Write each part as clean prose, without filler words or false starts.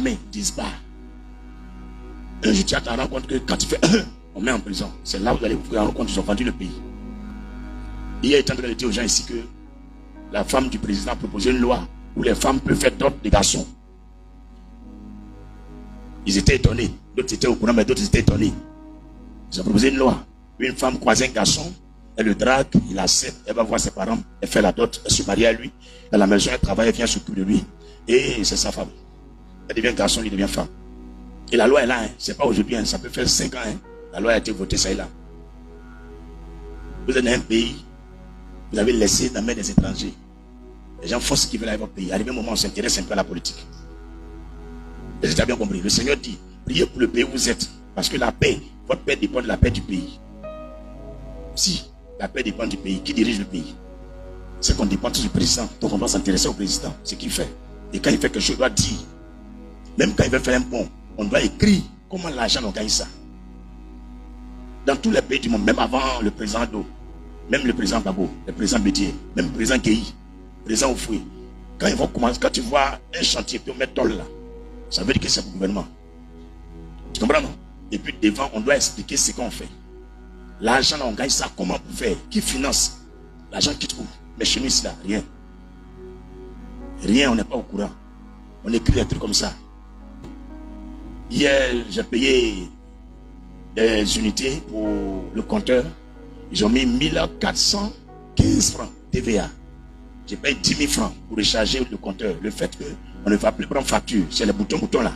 jamais, ils disent pas. Un jour, tu as rendu compte que quand tu fais on met en prison. C'est là où vous allez vous rendre compte qu'ils ont vendu le pays. Hier, il est en train de dire aux gens ici que la femme du président a proposé une loi où les femmes peuvent faire d'autres des garçons. Ils étaient étonnés. D'autres étaient au courant, mais d'autres étaient étonnés. Ils ont proposé une loi. Une femme croise un garçon, elle le drague, il accepte, elle va voir ses parents, elle fait la dot, elle se marie à lui. Dans la maison, elle travaille, elle vient s'occuper de lui. Et c'est sa femme. Elle devient garçon, il devient femme. Et la loi est là, hein. C'est pas aujourd'hui, hein. Ça peut faire 5 ans. Hein. La loi a été votée, ça est là. Vous êtes dans un pays, vous avez laissé dans la main des étrangers. Les gens font ce qu'ils veulent avec votre pays. Arrivé un moment, on s'intéresse un peu à la politique. Vous avez bien compris. Le Seigneur dit, priez pour le pays où vous êtes. Parce que la paix, votre paix dépend de la paix du pays. Si la paix dépend du pays, qui dirige le pays? C'est qu'on dépend tous du président. Donc on doit s'intéresser au président, ce qu'il fait. Et quand il fait quelque chose, on doit dire. Même quand il veut faire un pont, on doit écrire comment l'argent on gagne ça. Dans tous les pays du monde, même avant le président Do, même le président Babo, le président Bédier, même le président Guéhi, le président Oufoué, quand ils vont commencer, quand tu vois un chantier, puis on met tôle là, ça veut dire que c'est le gouvernement. Tu comprends, non? Et puis devant, on doit expliquer ce qu'on fait. L'argent, on gagne ça, comment pour faire? Qui finance? L'argent qui trouve. Mais chez nous, ici, là, rien. Rien, on n'est pas au courant. On écrit des trucs comme ça. Hier, j'ai payé des unités pour le compteur. Ils ont mis 1415 francs TVA. J'ai payé 10 000 francs pour recharger le compteur. Le fait qu'on ne va plus prendre facture, c'est le bouton là.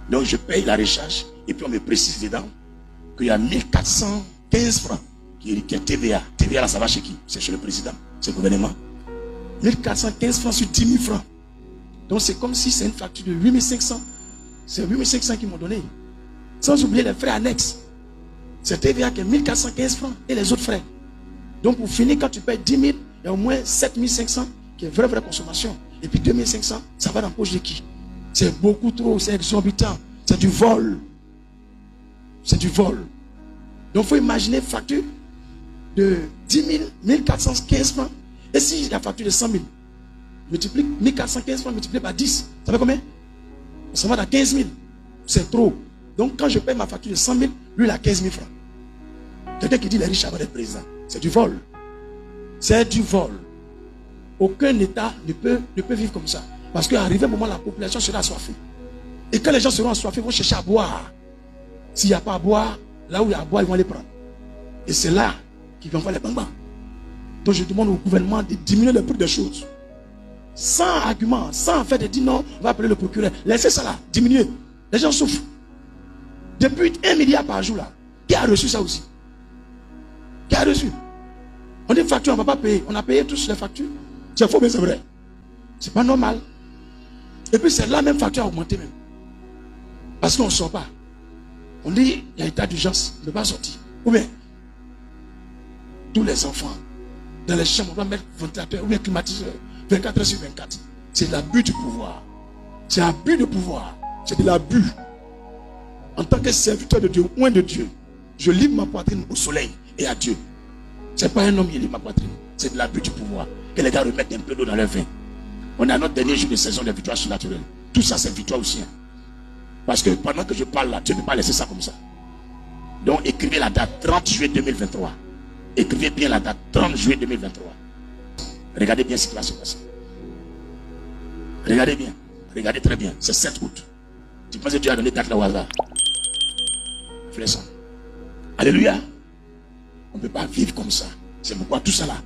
Donc je paye la recharge et puis on me précise dedans qu'il y a 1415 francs qui est TVA. TVA là, ça va chez qui? C'est chez le président, c'est le gouvernement. 1415 francs sur 10 000 francs. Donc c'est comme si c'est une facture de 8500. C'est 8500 qu'ils m'ont donné. Sans oublier les frais annexes. C'est TVA qui est 1415 francs et les autres frais. Donc pour finir, quand tu payes 10 000, il y a au moins 7500 qui est vraie consommation. Et puis 2500, ça va dans la poche de qui? C'est beaucoup trop, c'est exorbitant. C'est du vol. C'est du vol. Donc il faut imaginer une facture de 10 000, 1415 francs. Et si la facture de 100 000, multiplie 1415 francs multiplié par 10, ça fait combien? Ça va à 15 000. C'est trop. Donc quand je paye ma facture de 100 000, lui il a 15 000 francs. Quelqu'un qui dit les riches avant d'être président, c'est du vol. C'est du vol. Aucun État ne peut vivre comme ça. Parce qu'arrivé un moment, la population sera assoiffée. Et quand les gens seront assoiffés, ils vont chercher à boire. S'il n'y a pas à boire, là où il y a à boire, ils vont les prendre. Et c'est là qu'ils vont faire les bambans. Donc je demande au gouvernement de diminuer le prix des choses. Sans argument, sans faire de dire non, on va appeler le procureur. Laissez ça là, diminuer. Les gens souffrent. Depuis 1 milliard par jour là. Qui a reçu ça aussi? Qui a reçu? On dit facture, on ne va pas payer. On a payé tous les factures. C'est faux, mais c'est vrai. C'est pas normal. Et puis c'est la même facture a augmenté même. Parce qu'on ne sort pas. On dit il y a état d'urgence, on ne peut pas sortir. Ou bien, tous les enfants, dans les chambres, on doit mettre ventilateur ou bien climatiseur 24 heures sur 24. C'est l'abus du pouvoir. C'est l'abus de pouvoir. C'est de l'abus. En tant que serviteur de Dieu, loin de Dieu, je livre ma poitrine au soleil et à Dieu. Ce n'est pas un homme qui livre ma poitrine. C'est de l'abus du pouvoir. Que les gars remettent un peu d'eau dans leur vin. On a notre dernier jour de saison de victoire surnaturelle. Tout ça, c'est victoire aussi. Hein. Parce que pendant que je parle là, Dieu ne peut pas laisser ça comme ça. Donc écrivez la date 30 juillet 2023. Écrivez bien la date 30 juillet 2023. Regardez bien ce qui va se passer. Regardez bien. Regardez très bien. C'est 7 août. Tu penses que Dieu a donné date là au hasard? Frère ça. Alléluia. On ne peut pas vivre comme ça. C'est pourquoi tout ça là,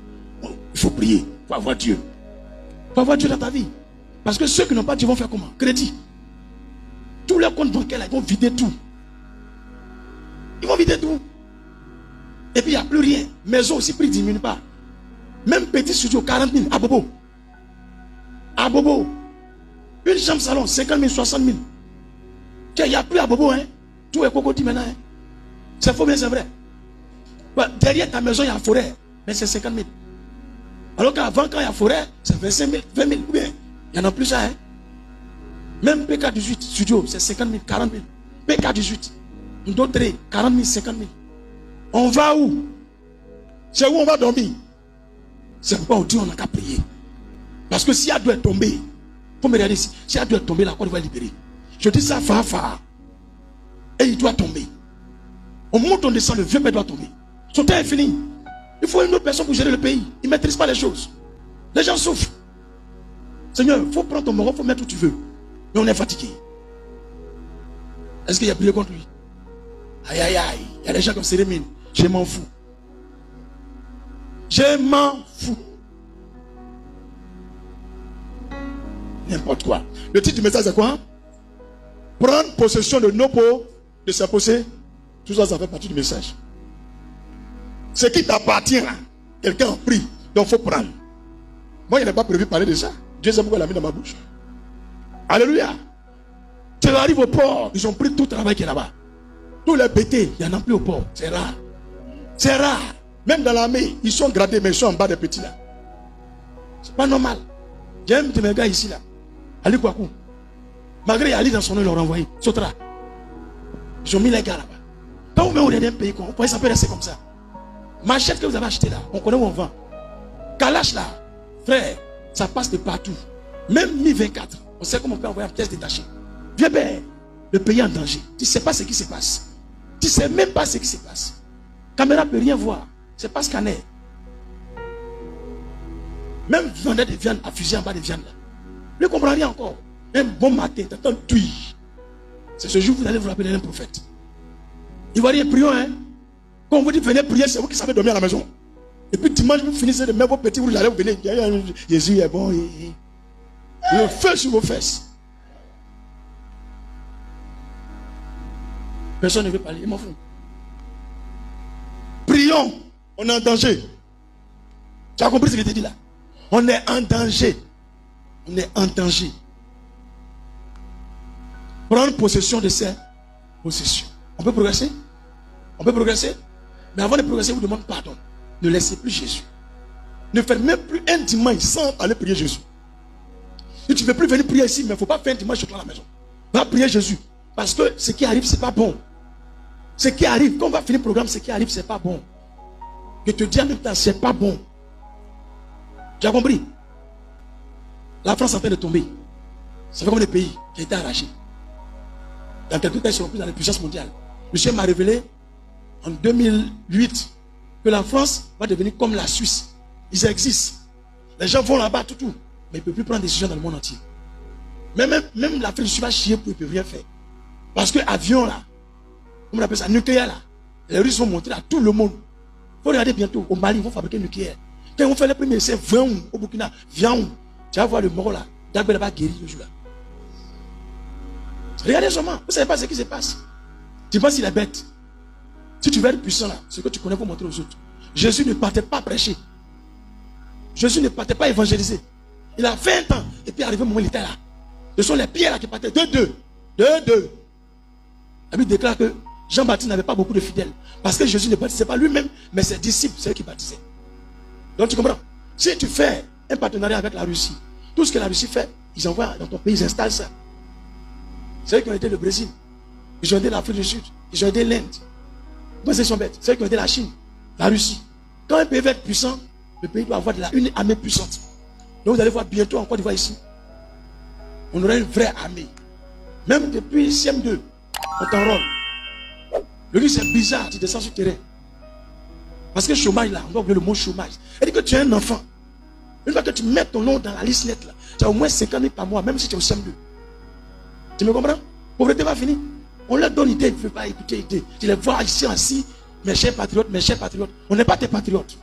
il faut prier. Il faut avoir Dieu. Il faut avoir Dieu dans ta vie. Parce que ceux qui n'ont pas Dieu vont faire comment? Crédit. Tous leurs comptes bancaires là, ils vont vider tout. Ils vont vider tout. Et puis il n'y a plus rien. Maison aussi, prix ne diminue pas. Même petit studio, 40 000 à Bobo. À Bobo. Une chambre salon, 50 000, 60 000. Il n'y a plus à Bobo, hein. Tout est cocoti maintenant, hein. C'est faux, mais c'est vrai. Derrière ta maison, il y a la forêt. Mais c'est 50 000. Alors qu'avant, quand il y a forêt, c'est 25 000, 20 000. Ou bien, il n'y en a plus ça, hein. Même PK18 studio, c'est 50 000, 40 000. PK18, d'autres 40 000, 50 000. On va où? C'est où on va dormir? C'est pourquoi on dit on n'a qu'à prier. Parce que si elle doit tomber, il faut me regarder ici. Si elle doit tomber, la Côte va libérer. Je dis ça phare. Et il doit tomber. On monte, on descend, le vieux père doit tomber. Son temps est fini. Il faut une autre personne pour gérer le pays. Il ne maîtrise pas les choses. Les gens souffrent. Seigneur, il faut prendre ton moron, il faut mettre où tu veux. Mais on est fatigué. Est-ce qu'il y a prié contre lui? Aïe, aïe, aïe. Il y a des gens comme Cérémine. Je m'en fous. Je m'en fous. N'importe quoi. Le titre du message c'est quoi? Prendre possession de nos peaux, de sa possession. Tout ça, ça fait partie du message. Ce qui t'appartient, quelqu'un a pris. Donc il faut prendre. Moi, il n'est pas prévu de parler de ça. Dieu sait pourquoi il l'a mis dans ma bouche. Alléluia. Tu arrives au port, ils ont pris tout le travail qui est là-bas. Tous les bêtés, il n'y en a plus au port. C'est rare. C'est rare. Même dans l'armée, ils sont gradés, mais ils sont en bas des petits là. C'est pas normal. J'ai un de mes gars ici là. Ali Kouakou. Malgré Ali dans son nom, ils l'ont renvoyé. Sotra. Ils ont mis les gars là-bas. Quand vous mettez un pays, on pourrait ça peut rester comme ça. Machette que vous avez acheté là, on connaît où on vend. Kalash là, frère, ça passe de partout. Même Mi 24, on sait comment on peut envoyer une pièce détachée. Viens ben, le pays est en danger. Tu ne sais pas ce qui se passe. Tu ne sais même pas ce qui se passe. Caméra ne peut rien voir. C'est pas scanner. Même vendeur de viande à fusil en bas de viande là. Ne comprend rien encore. Un bon matin, tu attends tout. C'est ce jour que vous allez vous rappeler un prophète. Ivoirien, prions, hein. Quand on vous dit venez prier, c'est vous qui savez dormir à la maison. Et puis dimanche, vous finissez de mettre vos petits, vous allez vous venir. Jésus est bon. Le feu sur vos fesses. Personne ne veut parler. Il m'en fout. Prions. On est en danger. Tu as compris ce que je t'ai dit là? On est en danger. On est en danger. Prendre possession de ces possessions. On peut progresser? On peut progresser? Mais avant de progresser, vous demandez pardon. Ne laissez plus Jésus. Ne faites même plus un dimanche sans aller prier Jésus. Si tu ne veux plus venir prier ici, mais il ne faut pas faire un dimanche chez toi à la maison. Va prier Jésus. Parce que ce qui arrive, ce n'est pas bon. Ce qui arrive, quand on va finir le programme, ce qui arrive, ce n'est pas bon. Je te dis en même temps, ce n'est pas bon. Tu as compris? La France est en train de tomber. C'est comme les pays qui ont été arrachés. Dans quelques temps, ils seront plus dans les puissances mondiales. Monsieur m'a révélé en 2008 que la France va devenir comme la Suisse. Ils existent. Les gens vont là-bas, tout. Mais ils ne peuvent plus prendre des décisions dans le monde entier. Même l'Afrique du Sud va chier pour ne peut rien faire. Parce que avion là, comment on appelle ça, nucléaire là, les Russes vont monter à tout le monde. Il faut regarder bientôt, au Mali, ils vont fabriquer le nucléaire. Quand ils vont faire les premiers essais, au Burkina, viens, tu vas voir le mort là, Dagbe là-bas guéri le jour là. Regardez seulement, vous ne savez pas ce qui se passe. Tu penses qu'il est bête. Si tu veux être puissant là, ce que tu connais pour montrer aux autres. Jésus ne partait pas prêcher. Jésus ne partait pas évangéliser. Il a 20 ans. Et puis arrivé au moment où il était là. Ce sont les pierres là qui partaient. Deux. La Bible déclare que Jean-Baptiste n'avait pas beaucoup de fidèles. Parce que Jésus ne baptisait pas lui-même, mais ses disciples, c'est eux qui baptisaient. Donc tu comprends? Si tu fais un partenariat avec la Russie, tout ce que la Russie fait, ils envoient dans ton pays, ils installent ça. C'est eux qui ont aidé le Brésil. Ils ont aidé l'Afrique du Sud. Ils ont aidé l'Inde. Moi, ils sont bêtes. C'est eux qui ont aidé la Chine, la Russie. Quand un pays veut être puissant, le pays doit avoir une armée puissante. Donc vous allez voir bientôt en Côte d'Ivoire ici. On aura une vraie armée. Même depuis CM2, on t'enrôle. Le livre c'est bizarre, tu descends sur le terrain. Parce que chômage là, on doit oublier le mot chômage. Elle dit que tu es un enfant. Une fois que tu mets ton nom dans la liste nette là, tu as au moins 50 000 par mois, même si tu es au CM2. Tu me comprends? Pauvreté va finir. On leur donne idée, ils ne veulent pas écouter idée. Tu les vois ici assis, mes chers patriotes, mes chers patriotes. On n'est pas tes patriotes.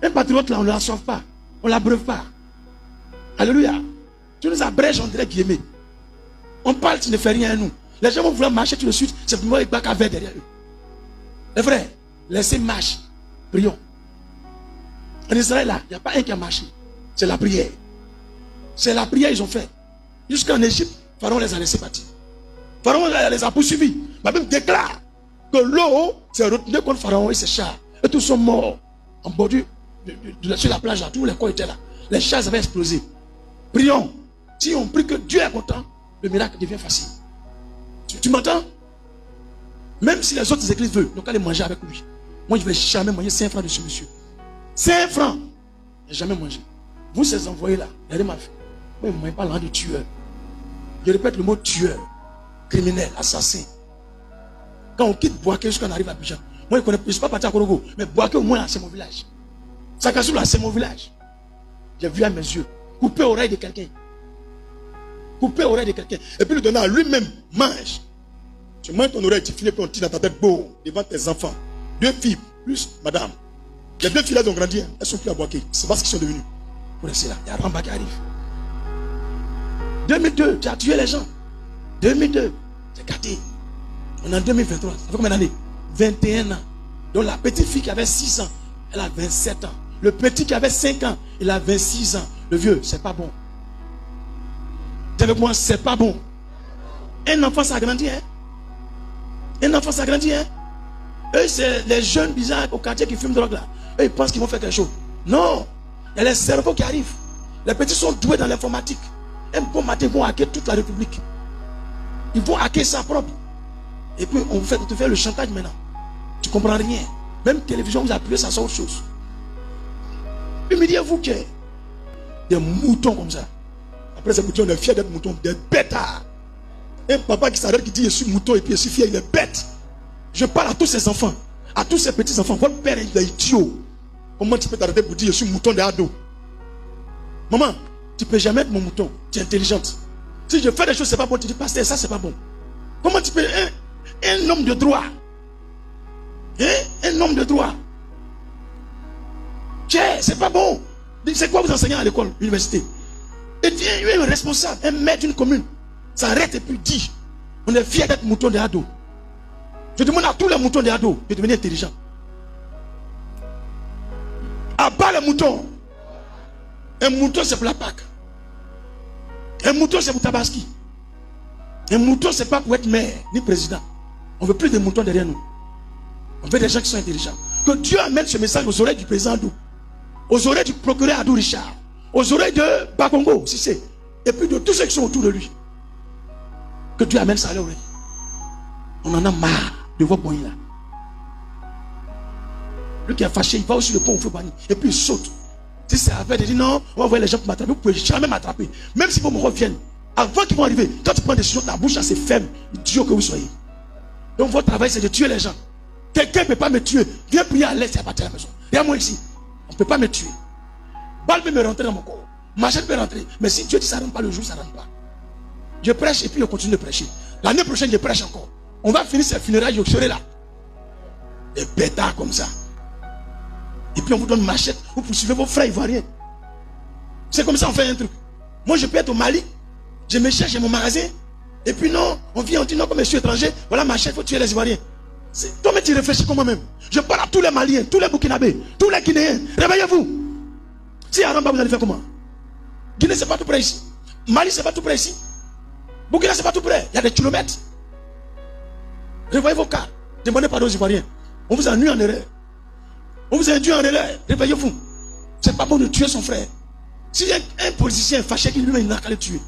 Un patriote là, on ne la sauve pas. On ne l'abreuve pas. Alléluia. Tu nous abrèges, on dirait Guillemets. On parle, tu ne fais rien à nous. Les gens vont vouloir marcher tout de suite, c'est pour moi avec bac à verre derrière eux. Les frères, laissez marcher. Prions. En Israël là, il n'y a pas un qui a marché. C'est la prière. C'est la prière qu'ils ont fait. Jusqu'en Égypte, Pharaon les a laissés partir. Pharaon les a poursuivis. La Bible déclare que l'eau s'est retenue contre Pharaon et ses chars. Et tous sont morts en bordure sur la plage là. Tous les corps étaient là. Les chars avaient explosé. Prions. Si on prie que Dieu est content, le miracle devient facile. Tu m'entends? Même si les autres églises veulent, donc allez manger avec lui. Moi, je ne vais jamais manger 5 francs de ce monsieur. 5 francs. Je n'ai jamais mangé. Vous, ces envoyés là, regardez ma fille. Moi, je ne mange pas l'an de tueur. Je répète le mot tueur. criminels, assassins. Quand on quitte Boaké jusqu'à on arrive à Abidjan, moi je ne suis pas parti à Korogo, mais Boaké au moins c'est mon village. Sakasoula c'est mon village. J'ai vu à mes yeux, couper l'oreille de quelqu'un. Couper l'oreille de quelqu'un. Et puis le donner à lui-même, mange. Tu manges ton oreille, tu finis puis on tire dans ta tête beau devant tes enfants. 2 filles, plus madame. Les 2 filles là ont grandi, elles sont plus à Boaké. C'est pas ce qu'ils sont devenus. Pour rester là, il y a Ramba qui arrive. 2002, tu as tué les gens. 2002, c'est gâté. On est en 2023, ça fait combien d'années? 21 ans. Donc la petite fille qui avait 6 ans, elle a 27 ans. Le petit qui avait 5 ans, il a 26 ans. Le vieux, c'est pas bon. T'es avec moi, c'est pas bon. Un enfant s'agrandit, hein? Un enfant s'agrandit, hein? Eux, c'est les jeunes bizarres au quartier qui fument drogue là. Eux, ils pensent qu'ils vont faire quelque chose. Non! Il y a les cerveaux qui arrivent. Les petits sont doués dans l'informatique. Un bon matin, ils vont hacker toute la République. Ils vont hacker ça propre. Et puis, on te fait le chantage maintenant. Tu ne comprends rien. Même télévision, vous appuyez, ça sort autre chose. Puis, me dites-vous que des moutons comme ça. Après, ces moutons, on est fiers d'être moutons, des bêtards. Un papa qui s'arrête, qui dit je suis mouton et puis je suis fier, il est bête. Je parle à tous ces enfants, à tous ces petits enfants. Votre père il est idiot. Comment tu peux t'arrêter pour dire je suis mouton de ado? Maman, tu ne peux jamais être mon mouton. Tu es intelligente. Si je fais des choses, c'est pas bon. Tu dis pasteur, ça c'est pas bon. Comment tu peux un homme de droit? Un homme de droit. C'est pas bon. C'est quoi vous enseignez à l'école, l'université? Et tu es un responsable, un maître d'une commune. Ça arrête et puis dit, on est fiers d'être mouton de ado. Je demande à tous les moutons de ado de devenir intelligents. Abat les moutons. Un mouton c'est pour la Pâque. Un mouton c'est pour Tabaski. Un mouton c'est pas pour être maire ni président. On veut plus de moutons derrière nous. On veut des gens qui sont intelligents. Que Dieu amène ce message aux oreilles du président Adou, aux oreilles du procureur Adou Richard, aux oreilles de Bakongo, si c'est, et puis de tous ceux qui sont autour de lui. Que Dieu amène ça à l'oreille. On en a marre de vos poignées là. Lui qui est fâché, il va aussi le pont au feu banni. Et puis il saute. Si c'est avec, il dit non, on va voir les gens pour m'attraper. Vous pouvez jamais m'attraper. Même si vos morts viennent. Avant qu'ils vont arriver, quand tu prends des décisions, ta bouche là c'est ferme. Dieu que vous soyez. Donc votre travail c'est de tuer les gens. Quelqu'un ne peut pas me tuer. Viens prier à l'aise, c'est à partir de la maison. Regarde moi ici. On ne peut pas me tuer. Balle peut me rentrer dans mon corps. Machette peut rentrer. Mais si Dieu dit ça ne rentre pas le jour, ça ne rentre pas. Je prêche et puis je continue de prêcher. L'année prochaine, je prêche encore. On va finir ces funérailles, je serai là. Des bêtards comme ça. Et puis on vous donne machette, vous poursuivez vos frères ivoiriens. C'est comme ça on fait un truc. Moi je peux être au Mali, je me cherche, j'ai mon magasin. Et puis non, on vient, on dit non, comme je suis étranger, voilà machette, il faut tuer les Ivoiriens. Toi-même tu réfléchis comme moi-même. Je parle à tous les Maliens, tous les Burkinabés, tous les Guinéens. Réveillez-vous. Si à Ramba, vous allez faire comment? Guinée c'est pas tout près ici. Mali c'est pas tout près ici. Burkina c'est pas tout près. Il y a des kilomètres. Réveillez vos cas. Demandez pardon aux Ivoiriens. On vous a nuit en erreur. On vous a induit en erreur. Réveillez-vous. C'est pas bon de tuer son frère. S'il y a un politicien fâché qui lui-même n'a qu'à le tuer,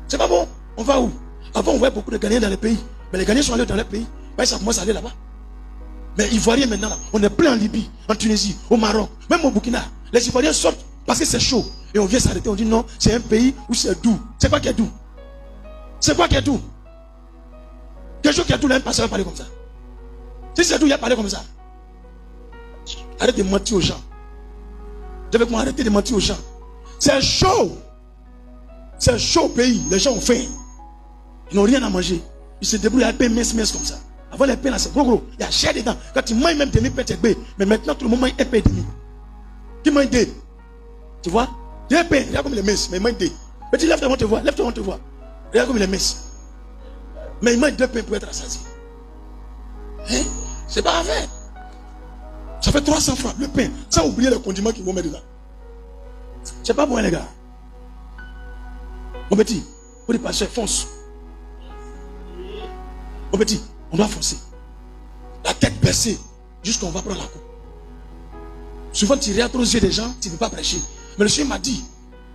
c'est pas bon. On va où? Avant on voyait beaucoup de Ghanéens dans les pays. Mais les Ghanéens sont allés dans les pays. Ça commence à aller là-bas. Mais Ivoiriens maintenant, là, on est plein en Libye, en Tunisie, au Maroc, même au Burkina. Les Ivoiriens sortent parce que c'est chaud. Et on vient s'arrêter, on dit non, c'est un pays où c'est doux. C'est quoi qui est doux? C'est quoi qui est doux? Quelque chose qui est doux, là, un pasteur va parler comme ça. Si c'est doux, il a parlé comme ça. Arrête de mentir aux gens. Avec moi, arrêtez de mentir aux gens. C'est chaud. C'est chaud au pays. Les gens ont faim. Ils n'ont rien à manger. Ils se débrouillent à pain mince comme ça. Avant les pains là, c'est gros. Il y a chair dedans. Quand tu manges même demi-pain, tu es bé. Mais maintenant, tout le monde mange un pain et demi. Tu manges deux. Tu vois? Deux pains. Regarde comme il est mince. Mais il mange deux. Petit, lève-toi, on te voit. Lève-toi, on te voit. Regarde comme il est mince. Mais il mange deux pains pour être rassasié. Hein? C'est pas vrai. Ça fait 300 francs le pain. Sans oublier les condiments qu'ils vont mettre dedans. C'est pas bon, les gars. Mon petit, pour les passer, fonce. Mon petit, on doit foncer. La tête baissée, jusqu'à on va prendre la coupe. Souvent, tu regardes aux yeux des gens, tu ne peux pas prêcher. Mais le Seigneur m'a dit,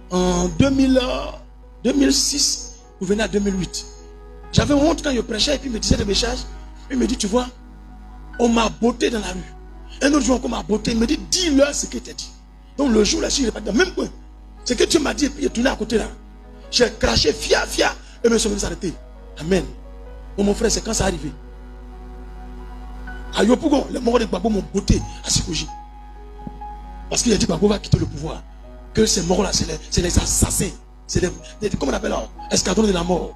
en 2006, vous venez à 2008. J'avais honte quand je prêchais et puis il me disait des messages. Il me dit, tu vois, on m'a botté dans la rue. Un autre jour, on m'a botté. Il me dit, dis-leur ce que tu as dit. Donc le jour là, je n'ai pas dit, même point. Ce que Dieu m'a dit, et puis il est tourné à côté là. J'ai craché, fia, et me suis arrêté. Amen. Bon, mon frère, c'est quand ça arrivé. À Yopougon, les morts de Gbagbo m'ont botté à Sikoji. Parce qu'il a dit Gbagbo va quitter le pouvoir. Que ces morts-là, c'est les assassins. C'est des comment on appelle là, escadrons de la mort.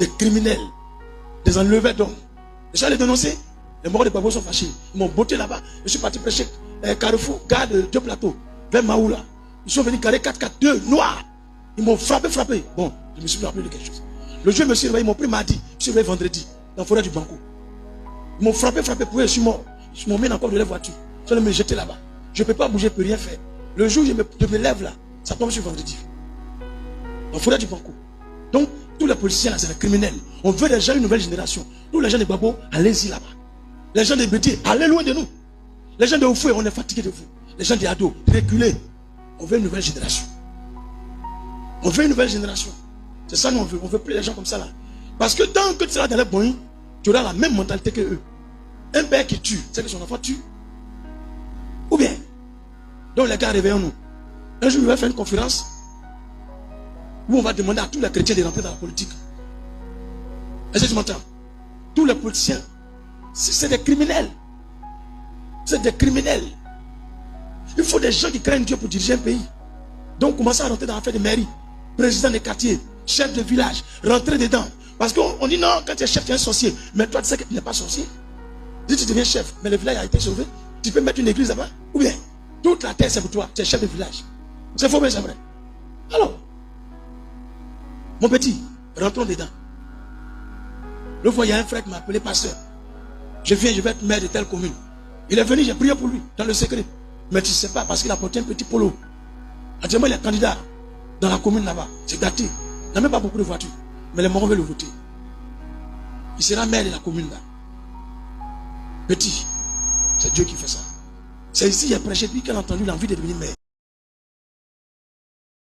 Des criminels. Des enlevés d'hommes. Les gens les dénoncer. Les morts de Gbagbo sont fâchés. Ils m'ont botté là-bas. Je suis parti prêcher Carrefour, gare de deux plateaux, vers Maoula. Ils sont venus carrer 4-4-2 noirs. Ils m'ont frappé. Bon, je me suis rappelé de quelque chose. Le jour, je me suis réveillé, ils m'ont pris mardi. Je me suis réveillé vendredi, dans la forêt du Banco. Ils m'ont frappé, pour eux, je suis mort. Ils m'ont mis encore de la voiture. Ils sont allés me jeter là-bas. Je ne peux pas bouger, je ne peux rien faire. Le jour où je me lève là, ça tombe sur vendredi. Dans la forêt du Banco. Donc, tous les policiers là, c'est des criminels. On veut déjà une nouvelle génération. Nous, les gens de Gbagbo, allez-y là-bas. Les gens de Bédié, allez loin de nous. Les gens de Oufoué, on est fatigués de vous. Les gens de Ado, reculez. On veut une nouvelle génération. On veut une nouvelle génération. C'est ça, nous, on veut. On veut plus les gens comme ça là. Parce que tant que tu seras dans les bons, tu auras la même mentalité que eux. Un père qui tue, c'est que son enfant tue. Ou bien. Donc les gars, réveillons-nous. Un jour, il va faire une conférence où on va demander à tous les chrétiens de rentrer dans la politique. Est-ce que tu m'entends? Tous les politiciens, c'est des criminels. C'est des criminels. Il faut des gens qui craignent Dieu pour diriger un pays. Donc commencez à rentrer dans l'affaire de mairie, président des quartiers, chef de village, rentrer dedans. Parce qu'on dit non, quand tu es chef, tu es un sorcier. Mais toi, tu sais que tu n'es pas sorcier. Si tu deviens chef, mais le village a été sauvé, tu peux mettre une église là-bas. Ou bien, toute la terre c'est pour toi, tu es chef de village. C'est faux, mais c'est vrai. Alors, mon petit, rentrons dedans. Le fois, il y a un frère qui m'a appelé pasteur. Je viens, je vais être maire de telle commune. Il est venu, j'ai prié pour lui, dans le secret. Mais tu ne sais pas, parce qu'il a porté un petit polo. Actuellement, il est candidat dans la commune là-bas. C'est gâté. Il n'a même pas beaucoup de voitures. Mais les morons veulent le voter. Il sera maire de la commune là. Petit, c'est Dieu qui fait ça. C'est ici, il a prêché, puis qu'il a entendu l'envie de devenir maire.